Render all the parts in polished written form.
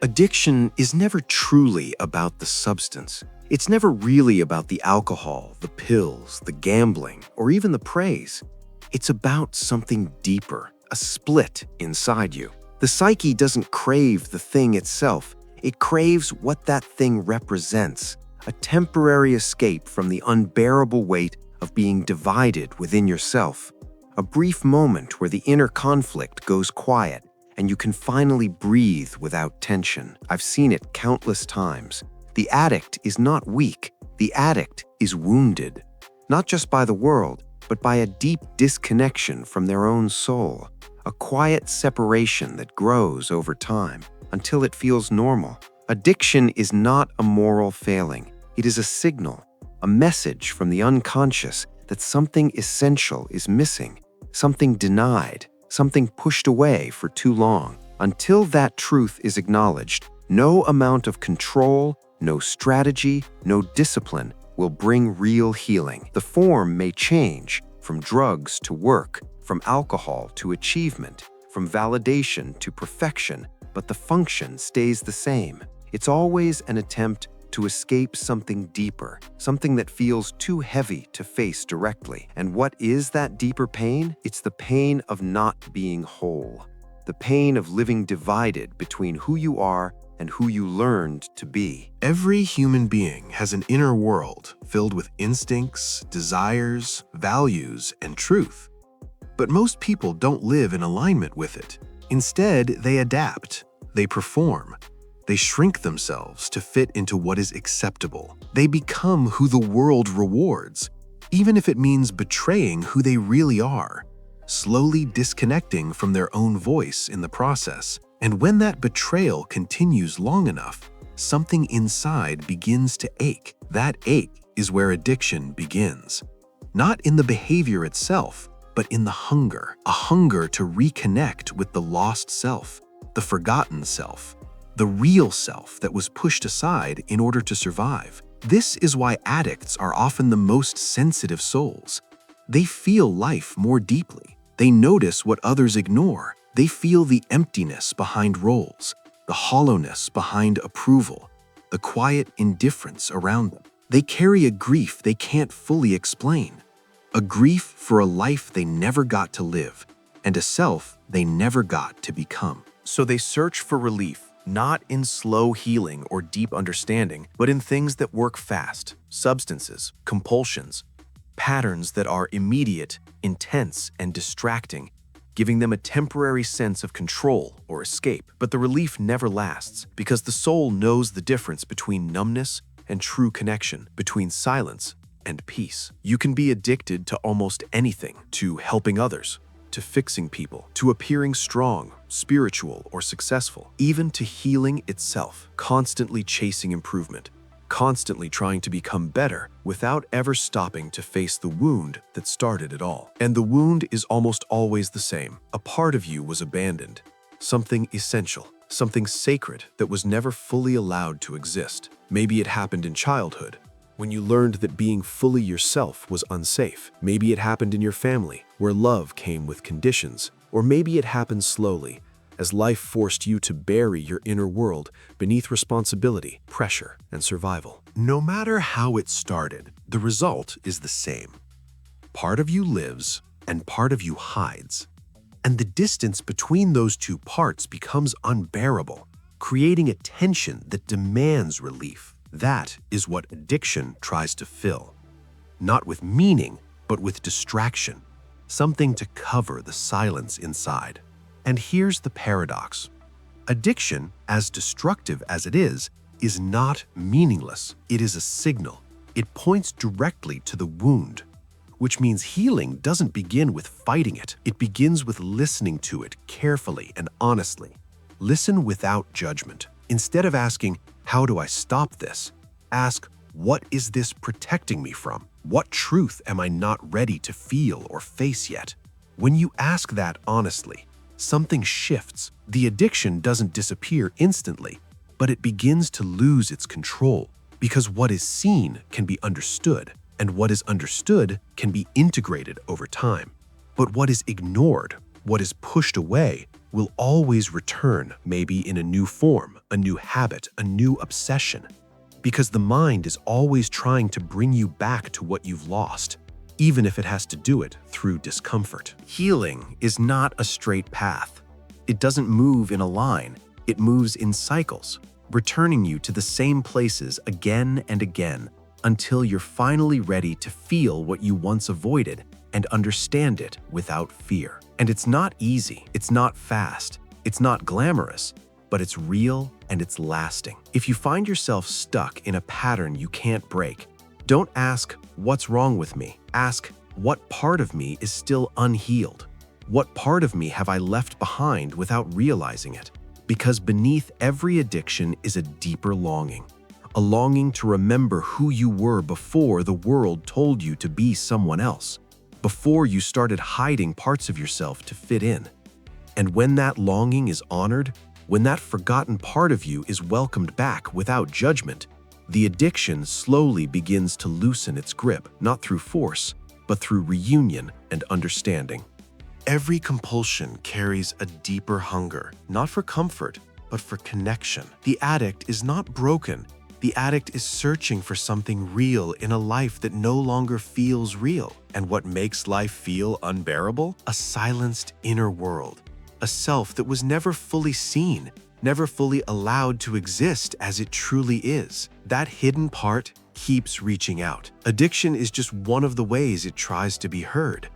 Addiction is never truly about the substance. It's never really about the alcohol, the pills, the gambling, or even the praise. It's about something deeper, a split inside you. The psyche doesn't crave the thing itself. It craves what that thing represents, a temporary escape from the unbearable weight of being divided within yourself. A brief moment where the inner conflict goes quiet and you can finally breathe without tension. I've seen it countless times. The addict is not weak. The addict is wounded, not just by the world, but by a deep disconnection from their own soul, a quiet separation that grows over time until it feels normal. Addiction is not a moral failing. It is a signal, a message from the unconscious that something essential is missing, something denied, something pushed away for too long. Until that truth is acknowledged, no amount of control, no strategy, no discipline will bring real healing. The form may change from drugs to work, from alcohol to achievement, from validation to perfection, but the function stays the same. It's always an attempt to escape something deeper, something that feels too heavy to face directly. And what is that deeper pain? It's the pain of not being whole, the pain of living divided between who you are and who you learned to be. Every human being has an inner world filled with instincts, desires, values, and truth. But most people don't live in alignment with it. Instead, they adapt, they perform, they shrink themselves to fit into what is acceptable. They become who the world rewards, even if it means betraying who they really are, slowly disconnecting from their own voice in the process. And when that betrayal continues long enough, something inside begins to ache. That ache is where addiction begins. Not in the behavior itself, but in the hunger. A hunger to reconnect with the lost self, the forgotten self, the real self that was pushed aside in order to survive. This is why addicts are often the most sensitive souls. They feel life more deeply. They notice what others ignore. They feel the emptiness behind roles, the hollowness behind approval, the quiet indifference around them. They carry a grief they can't fully explain, a grief for a life they never got to live, and a self they never got to become. So they search for relief, not in slow healing or deep understanding, but in things that work fast: substances, compulsions, patterns that are immediate, intense, and distracting, giving them a temporary sense of control or escape. But the relief never lasts, because the soul knows the difference between numbness and true connection, between silence and peace. You can be addicted to almost anything, to helping others, to fixing people, to appearing strong, spiritual, or successful, even to healing itself, constantly chasing improvement, constantly trying to become better without ever stopping to face the wound that started it all. And the wound is almost always the same. A part of you was abandoned, something essential, something sacred that was never fully allowed to exist. Maybe it happened in childhood, when you learned that being fully yourself was unsafe. Maybe it happened in your family, where love came with conditions. Or maybe it happened slowly, as life forced you to bury your inner world beneath responsibility, pressure, and survival. No matter how it started, the result is the same. Part of you lives, and part of you hides. And the distance between those two parts becomes unbearable, creating a tension that demands relief. That is what addiction tries to fill. Not with meaning, but with distraction, something to cover the silence inside. And here's the paradox. Addiction, as destructive as it is not meaningless. It is a signal. It points directly to the wound, which means healing doesn't begin with fighting it. It begins with listening to it carefully and honestly. Listen without judgment. Instead of asking, "How do I stop this?" ask, "What is this protecting me from? What truth am I not ready to feel or face yet?" When you ask that honestly, something shifts. The addiction doesn't disappear instantly, but it begins to lose its control, because what is seen can be understood, and what is understood can be integrated over time. But what is ignored, what is pushed away, will always return, maybe in a new form, a new habit, a new obsession. Because the mind is always trying to bring you back to what you've lost, even if it has to do it through discomfort. Healing is not a straight path. It doesn't move in a line, it moves in cycles, returning you to the same places again and again until you're finally ready to feel what you once avoided and understand it without fear. And it's not easy, it's not fast, it's not glamorous, but it's real and it's lasting. If you find yourself stuck in a pattern you can't break, don't ask, "What's wrong with me?" Ask, "What part of me is still unhealed? What part of me have I left behind without realizing it?" Because beneath every addiction is a deeper longing. A longing to remember who you were before the world told you to be someone else, before you started hiding parts of yourself to fit in. And when that longing is honored, when that forgotten part of you is welcomed back without judgment, the addiction slowly begins to loosen its grip, not through force, but through reunion and understanding. Every compulsion carries a deeper hunger, not for comfort, but for connection. The addict is not broken. The addict is searching for something real in a life that no longer feels real. And what makes life feel unbearable? A silenced inner world, a self that was never fully seen, never fully allowed to exist as it truly is. That hidden part keeps reaching out. Addiction is just one of the ways it tries to be heard.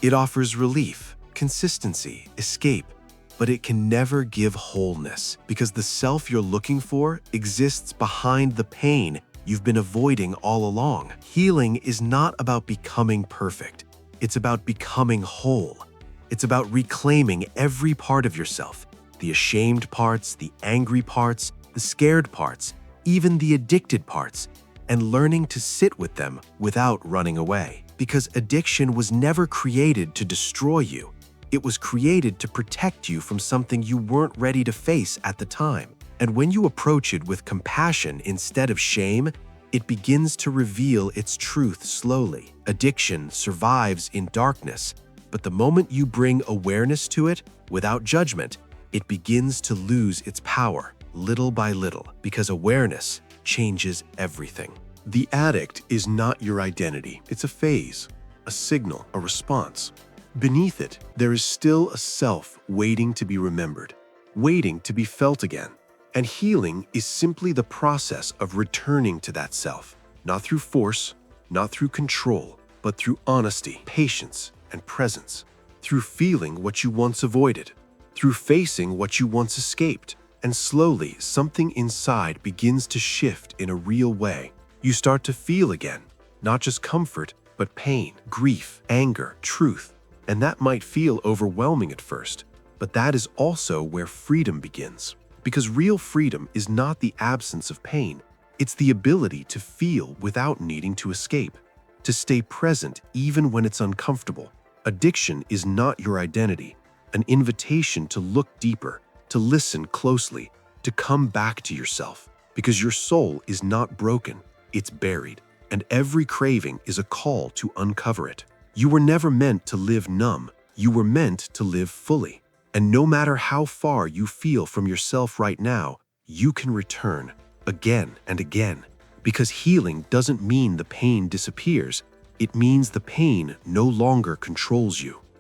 It offers relief, consistency, escape, but it can never give wholeness because the self you're looking for exists behind the pain you've been avoiding all along. Healing is not about becoming perfect. It's about becoming whole. It's about reclaiming every part of yourself, the ashamed parts, the angry parts, the scared parts, even the addicted parts, and learning to sit with them without running away. Because addiction was never created to destroy you. It was created to protect you from something you weren't ready to face at the time. And when you approach it with compassion instead of shame, it begins to reveal its truth slowly. Addiction survives in darkness, but the moment you bring awareness to it without judgment, it begins to lose its power little by little, because awareness changes everything. The addict is not your identity. It's a phase, a signal, a response. Beneath it, there is still a self waiting to be remembered, waiting to be felt again. And healing is simply the process of returning to that self, not through force, not through control, but through honesty, patience, and presence, through feeling what you once avoided, through facing what you once escaped. And slowly, something inside begins to shift in a real way. You start to feel again, not just comfort, but pain, grief, anger, truth. And that might feel overwhelming at first, but that is also where freedom begins. Because real freedom is not the absence of pain, it's the ability to feel without needing to escape, to stay present even when it's uncomfortable. Addiction is not your identity, an invitation to look deeper, to listen closely, to come back to yourself. Because your soul is not broken, it's buried, and every craving is a call to uncover it. You were never meant to live numb, you were meant to live fully. And no matter how far you feel from yourself right now, you can return again and again. Because healing doesn't mean the pain disappears, it means the pain no longer controls you.